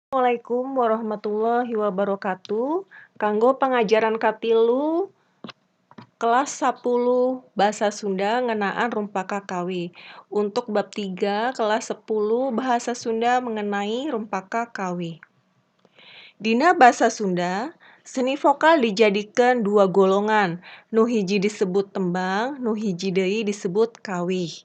Assalamualaikum warahmatullahi wabarakatuh. Kanggo pengajaran katilu kelas 10 Basa Sunda ngenaan rumpaka kawi. Untuk bab 3 kelas 10 Bahasa Sunda mengenai rumpaka kawi. Dina Basa Sunda, seni vokal dijadikan dua golongan. Nu hiji disebut tembang, nu hiji deui disebut kawih.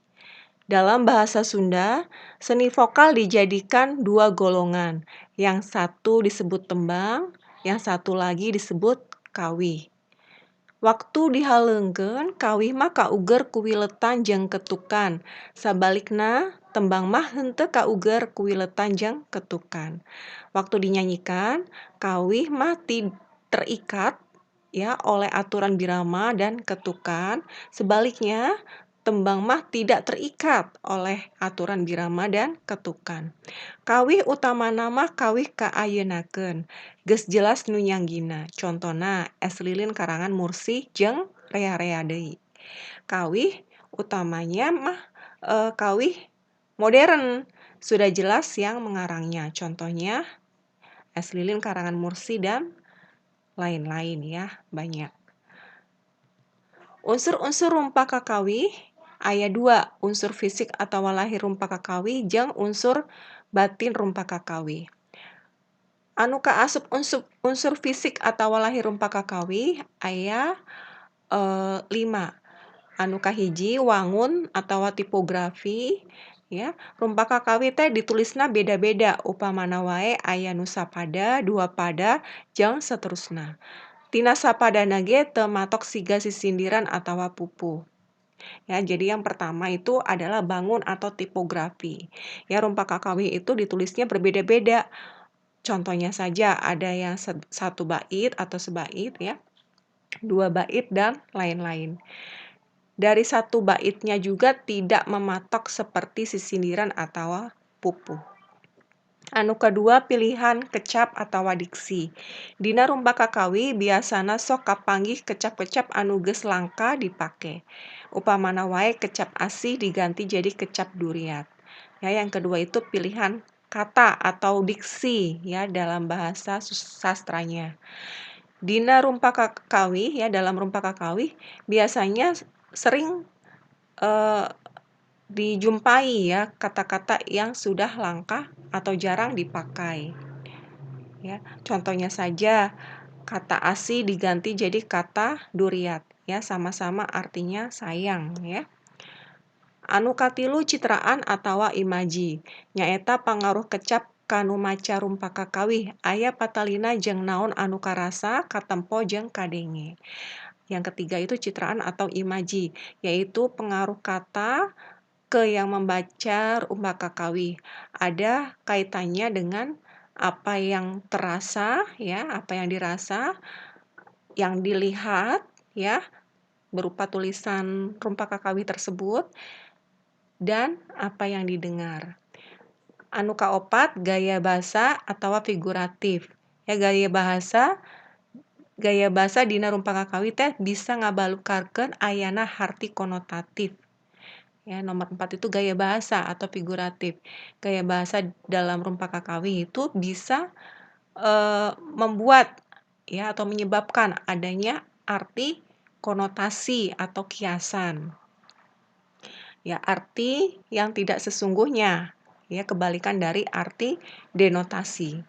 Dalam bahasa Sunda, seni vokal dijadikan dua golongan. Yang satu disebut tembang, yang satu lagi disebut kawih. Waktu dihalengkeun, kawih mah kauger kuwiletan jeung ketukan. Sabalikna, tembang mah henteu kauger kuwiletan jeung ketukan. Waktu dinyanyikan, kawih mah terikat ya oleh aturan birama dan ketukan. Sebaliknya, tembang mah tidak terikat oleh aturan birama dan ketukan. Kawih utama nama kawih kaayenakeun. Geus jelas nu nyanggina. Contona Es Lilin karangan Mursih jeung rea-rea deui. Kawih utamanya mah kawih modern. Sudah jelas yang mengarangnya. Contohnya Es Lilin karangan Mursih dan lain-lain ya, banyak. Unsur-unsur rumpaka kawih aya 2, unsur fisik atau lahir rumpaka kawih jeung unsur batin rumpaka kawih. Anu kaasup unsur fisik atau lahir rumpaka kawih aya 5. Anu kahiji wangun atau tipografi ya. Rumpaka kawih teh ditulisna beda-beda, upamana wae aya nu sapada, dua pada, jeung saterusna. Tina sapadana ge teu matok siga sisindiran atawa pupuh. Ya, jadi yang pertama itu adalah bangun atau tipografi. Ya, rumpaka kawih itu ditulisnya berbeda-beda. Contohnya saja ada yang satu bait atau sebait ya, 2 bait dan lain-lain. Dari satu baitnya juga tidak mematok seperti sisindiran atau pupuh. Anu kedua pilihan kecap atau diksi. Dina rumpaka kawih biasana sok kapanggih kecap-kecap anu geus langka dipake. Upamana wae kecap asih diganti jadi kecap duriat. Ya, yang kedua itu pilihan kata atau diksi ya dalam bahasa sastranya. Dina rumpaka kawih ya, dalam rumpaka kawih biasanya sering dijumpai ya kata-kata yang sudah langka atau jarang dipakai. Ya, contohnya saja kata asih diganti jadi kata duriat ya, sama-sama artinya sayang ya. Anu katilu citraan atawa imaji. Nyaeta pangaruh kecap kanu maca rumpaka kawih aya patalina jeung naon anu karasa, katempo jeung kadenge. Yang ketiga itu citraan atau imaji, yaitu pengaruh kata ke yang membaca rumpaka kawih. Ada kaitannya dengan apa yang terasa ya, apa yang dirasa, yang dilihat ya, berupa tulisan rumpaka kawih tersebut, dan apa yang didengar. Anu kaopat gaya basa atawa figuratif. Ya, gaya basa dina rumpaka kawih teh bisa ngabalukarkeun ayana harti konotatif. Ya, nomor 4 itu gaya bahasa atau figuratif. Gaya bahasa dalam rumpaka kawih itu bisa membuat ya atau menyebabkan adanya arti konotasi atau kiasan. Ya, arti yang tidak sesungguhnya, ya kebalikan dari arti denotasi.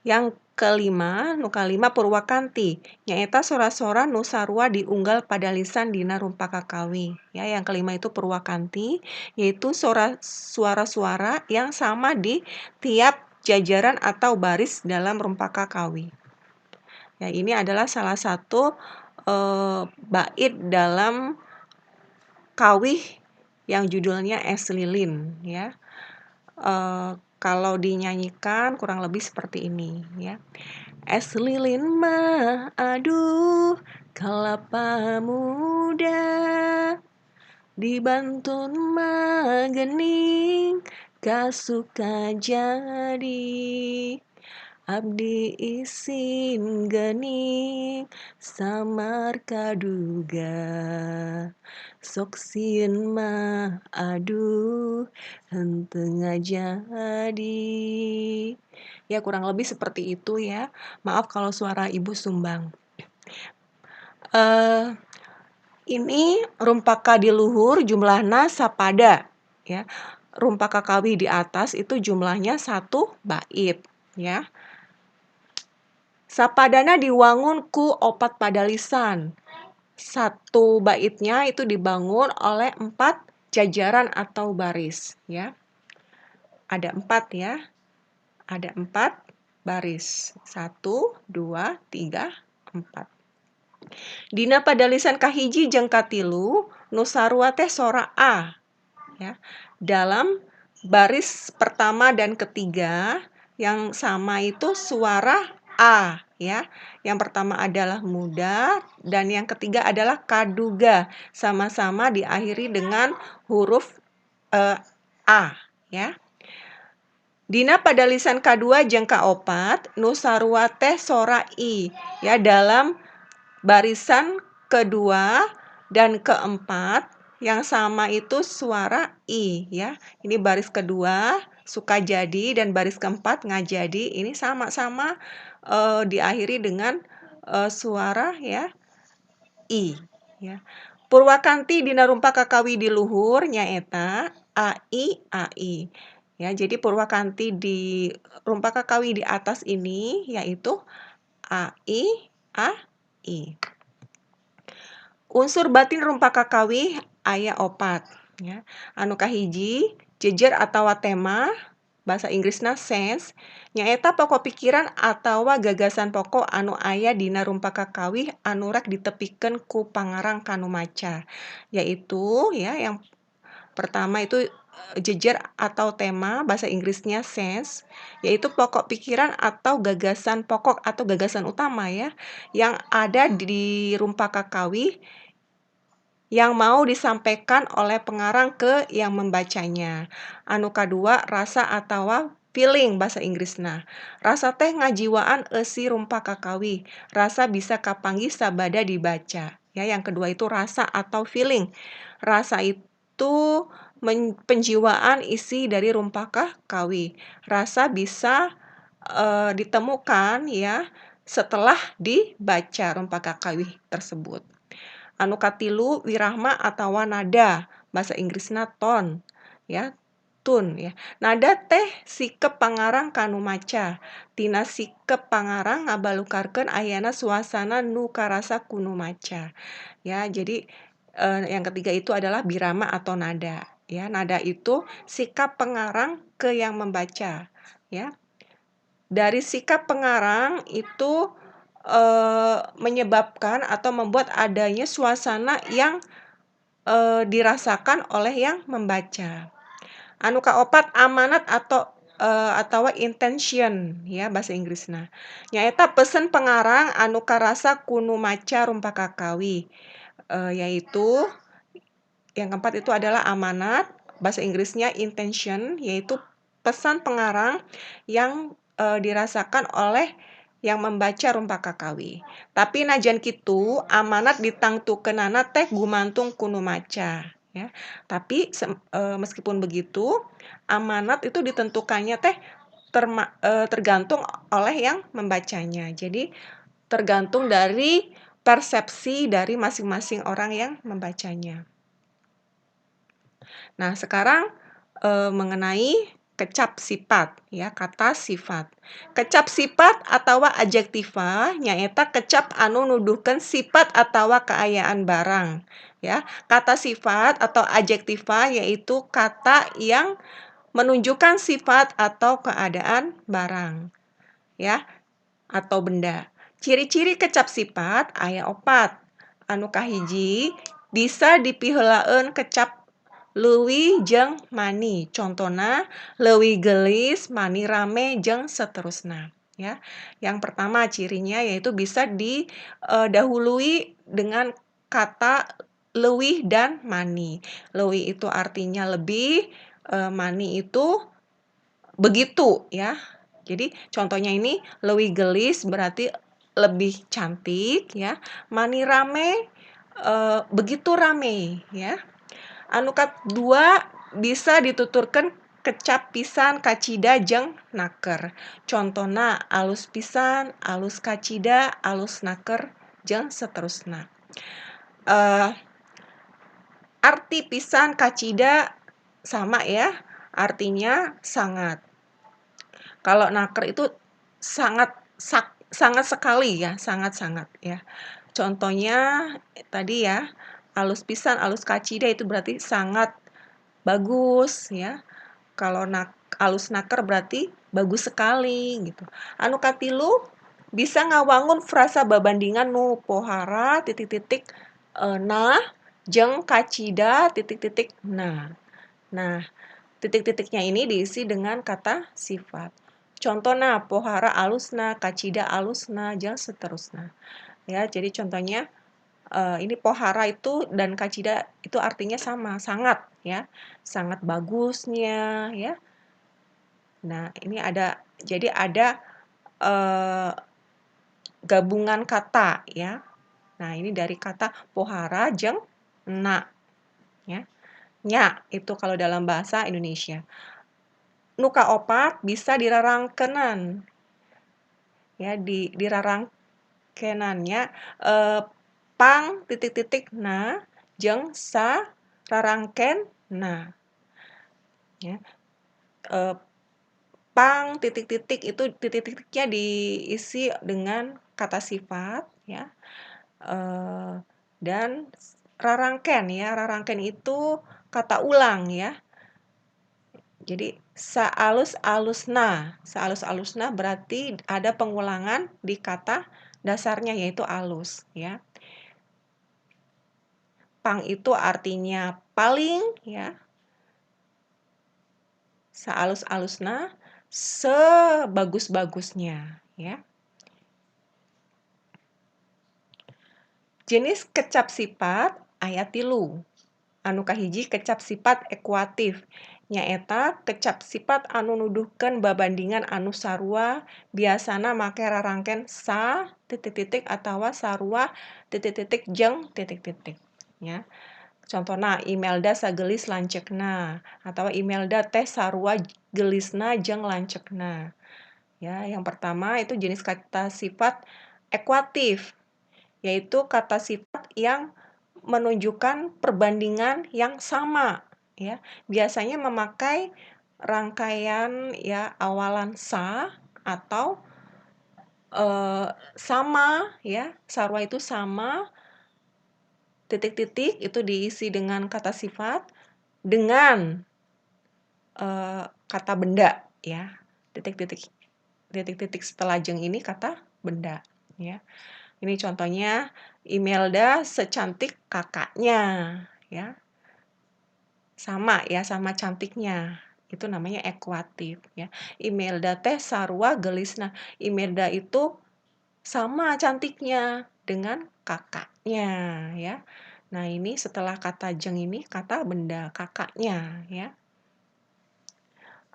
Yang kelima, nu kalima purwakanti, nyaeta sora-sora nu sarua diunggal pada lisan dina rumpaka kawih. Ya, yang kelima itu purwakanti, yaitu suara-suara yang sama di tiap jajaran atau baris dalam rumpaka kawih. Ya, ini adalah salah satu bait dalam kawih yang judulnya Es Lilin ya. Kalau dinyanyikan kurang lebih seperti ini ya. Es lilin mah aduh kelapa muda, dibantun mah gening kasuka jadi. Abdi isin gening samar kaduga, sok sieun mah aduh henteu ngajadi. Ya, kurang lebih seperti itu ya. Maaf kalau suara Ibu sumbang. Ini rumpaka di luhur jumlahna sapada, ya. Rumpaka kawi di atas itu jumlahnya 1 bait, ya. Sapadana diwangun ku opat padalisan. 1 baitnya itu dibangun oleh 4 jajaran atau baris, ya. Ada 4 ya. Ada 4 baris. 1, 2, 3, 4. Dina padalisan kahiji jeung katilu nu sarua teh sora A, ya. Dalam baris pertama dan ketiga yang sama itu suara A, ya. Yang pertama adalah muda dan yang ketiga adalah kaduga, sama-sama diakhiri dengan huruf A, ya. Dina padalisan kadua jeung kaopat nu sarua teh sora I, ya. Dalam barisan kedua dan keempat yang sama itu suara I, ya. Ini baris kedua suka jadi dan baris keempat ngajadi. Ini sama-sama diakhiri dengan suara ya I, ya. Purwakanti dina rumpaka kawi di luhur nyaeta ai. Ya, jadi purwakanti di rumpaka kawi di atas ini yaitu ai. Unsur batin rumpaka kawi aya opat, ya. Anu kahiji jejer atawa tema, bahasa Inggrisna sense, nyaeta pokok pikiran atawa gagasan pokok anu aya dina rumpaka kawi anu rek ditepikeun ku pangarang kanu maca. Yaitu ya yang pertama itu jejer atau tema, bahasa Inggrisnya sense, yaitu pokok pikiran atau gagasan pokok atau gagasan utama ya yang ada di rumpaka kawi yang mau disampaikan oleh pengarang ke yang membacanya. Anu kadua rasa atawa feeling bahasa Inggrisna. Rasa teh ngajiwaan eusi rumpaka kawi. Rasa bisa kapanggih sabada dibaca. Ya, yang kedua itu rasa atau feeling. Rasa itu penjiwaan isi dari rumpaka kawi. Rasa bisa ditemukan ya setelah dibaca rumpaka kawi tersebut. Anu katilu wirahma atawa nada, bahasa Inggrisna tone, ya. Tun ya. Nada teh sikep pangarang kanu maca. Tina sikep pangarang ngabalukarkeun ayana suasana nu karasa kunu maca. Ya, jadi yang ketiga itu adalah birama atau nada, ya. Nada itu sikap pengarang ke yang membaca, ya. Dari sikap pengarang itu menyebabkan atau membuat adanya suasana yang dirasakan oleh yang membaca. Anu kaopat amanat atawa intention ya bahasa Inggrisna. Nyaeta pesen pengarang anu karasa kunu maca rumpaka kawi. Yaitu yang keempat itu adalah amanat, bahasa Inggrisnya intention, yaitu pesan pengarang yang dirasakan oleh yang membaca rumpaka kawi. Tapi najan kitu amanat ditangtukeunana teh gumantung kunu maca, ya. Tapi meskipun begitu, amanat itu ditentukannya teh tergantung oleh yang membacanya. Jadi tergantung dari persepsi dari masing-masing orang yang membacanya. Nah, sekarang mengenai kecap sifat ya, kata sifat. Kecap sifat atawa adjektiva nyaeta kecap anu nuduhkeun sifat atawa kaayaan barang ya. Kata sifat atau adjektiva yaitu kata yang menunjukkan sifat atau keadaan barang ya atau benda. Ciri-ciri kecap sifat aya opat. Anu kahiji bisa dipiheulaeun kecap leuwih jeung mani. Contona leuwih gelis, mani rame jeung seterusna ya. Yang pertama cirinya yaitu bisa didahului dengan kata leuwih dan mani. Leuwih itu artinya lebih, mani itu begitu ya. Jadi contohnya ini leuwih gelis berarti lebih cantik ya. Mani rame begitu rame ya. Anu kadua bisa dituturkeun kecap pisan kacida jeung naker. Contona alus pisan, alus kacida, alus naker, jeung seterusna. Arti pisan kacida sama ya, artinya sangat. Kalau naker itu sangat sangat sekali ya, sangat-sangat ya. Contohnya tadi ya, alus pisan, alus kacida itu berarti sangat bagus ya. Kalau alus naker berarti bagus sekali gitu. Anu katilu bisa ngawangun frasa babandingan nu pohara titik-titik nah jeung kacida titik-titik nah. Nah, titik-titiknya ini diisi dengan kata sifat. Contohna pohara alusna, kacida alusna, jeung seterusna. Ya, jadi contohnya ini pohara itu dan kacida itu artinya sama, sangat ya. Sangat bagusnya ya. Nah, ini jadi ada gabungan kata ya. Nah, ini dari kata pohara jeung na ya. Nya itu kalau dalam bahasa Indonesia. Nu kaopat bisa dirarangkenan. Ya, dirarangkenannya pang titik-titik na jeung sa rarangken na. Ya. Pang titik-titik itu titik-titiknya diisi dengan kata sifat ya. Dan rarangken ya, rarangken itu kata ulang ya. Jadi saalus-alusna berarti ada pengulangan di kata dasarnya yaitu alus ya. Pang itu artinya paling ya. Saalus-alusna sebagus-bagusnya ya. Jenis kecap sifat aya 3. Anu kahiji kecap sifat ekuatif. Nyaeta kecap sifat anu nuduhkeun babandingan anu sarua biasana make rarangken sa titik-titik atawa sarua titik-titik jeung titik-titik ya. Contohna Imelda sagelis lanceukna atawa Imelda teh sarua gelisna jeung lanceukna. Ya, yang pertama itu jenis kata sifat ekuatif, yaitu kata sifat yang menunjukkan perbandingan yang sama ya. Biasanya memakai rangkaian ya awalan sa atau sama ya. Sarua itu sama, titik-titik itu diisi dengan kata sifat dengan kata benda ya. Titik-titik setelah jeung ini kata benda ya. Ini contohnya Imelda secantik kakaknya ya. Sama ya, sama cantiknya. Itu namanya ekuatif ya. Imelda teh sarua gelisna. Imelda itu sama cantiknya dengan kakaknya ya. Nah, ini setelah kata jeung ini kata benda kakaknya ya.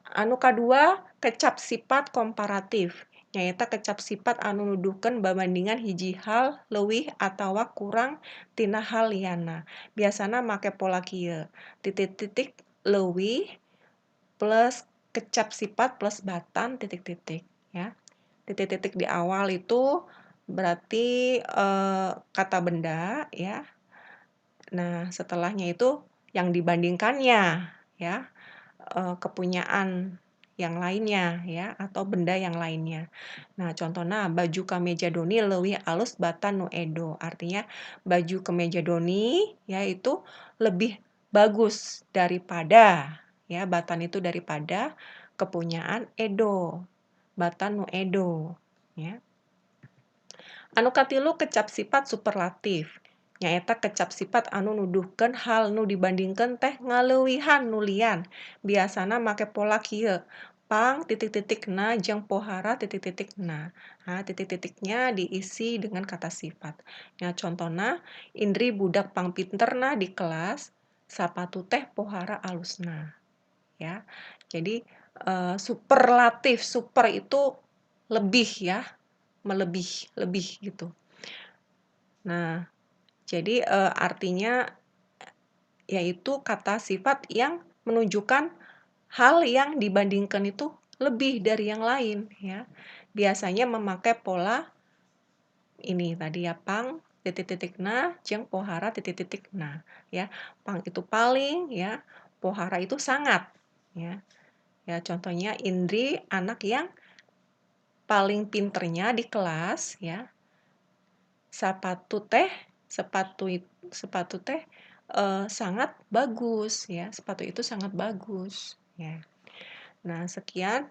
Anu kadua kecap sifat komparatif. Nyaeta kecap sifat anu nuduhkeun babandingan hiji hal leuwih atawa kurang tina hal liana. Biasana make pola kieu. Titik-titik leuwih plus kecap sifat plus batan titik-titik ya. Titik-titik di awal itu berarti kata benda ya. Nah, setelahnya itu yang dibandingkannya ya. Kepunyaan yang lainnya ya atau benda yang lainnya. Nah, contohnya baju kameja doni leuwih alus batan nu edo. Artinya baju kemeja doni ya itu lebih bagus daripada ya batan itu daripada kepunyaan edo. Batan nu edo ya. Anu katilu kecap sifat superlatif. Nyaeta kecap sifat anu nuduhkeun hal nu dibandingkeun teh ngaleuwihan nu lian. Biasana make pola kieu. Pang titik-titik na jeung pohara titik-titik na. Nah, titik-titiknya diisi dengan kata sifat. Ya, contohna Indri budak pangpinterna di kelas, sapatu teh pohara alusna. Ya. Jadi superlatif, super itu lebih ya, lebih gitu. Nah, jadi artinya yaitu kata sifat yang menunjukkan hal yang dibandingkan itu lebih dari yang lain ya. Biasanya memakai pola ini tadi ya, pang, titik-titik nah, jeung pohara, titik-titik nah, ya. Pang itu paling ya, pohara itu sangat ya. Ya contohnya Indri anak yang paling pinternya di kelas ya. Sepatu teh, sepatu teh sangat bagus ya. Sepatu itu sangat bagus ya. Nah, sekian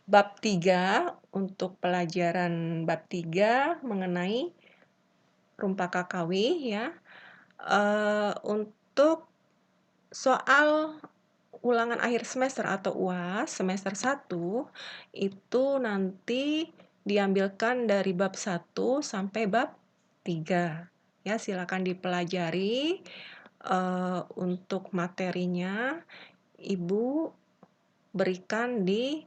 bab 3 untuk pelajaran bab 3 mengenai Rumpaka Kawi ya. Untuk soal ulangan akhir semester atau UAS semester 1 itu nanti diambilkan dari bab 1 sampai bab 3. Ya, silakan dipelajari. Untuk materinya Ibu berikan di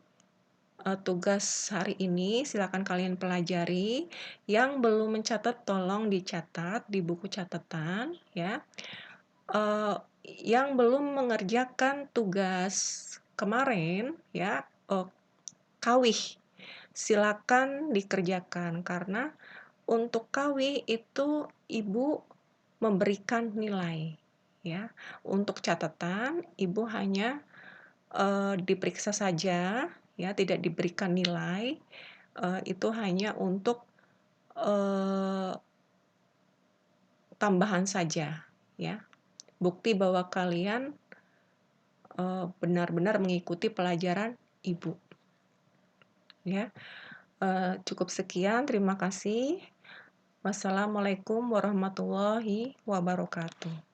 tugas hari ini, silakan kalian pelajari. Yang belum mencatat tolong dicatat di buku catatan ya. Yang belum mengerjakan tugas kemarin ya, kawih, silakan dikerjakan karena untuk kawih itu Ibu memberikan nilai ya. Untuk catatan Ibu hanya diperiksa saja ya, tidak diberikan nilai. Itu hanya untuk tambahan saja ya. Bukti bahwa kalian benar-benar mengikuti pelajaran Ibu. Ya. Cukup sekian, terima kasih. Wassalamualaikum warahmatullahi wabarakatuh.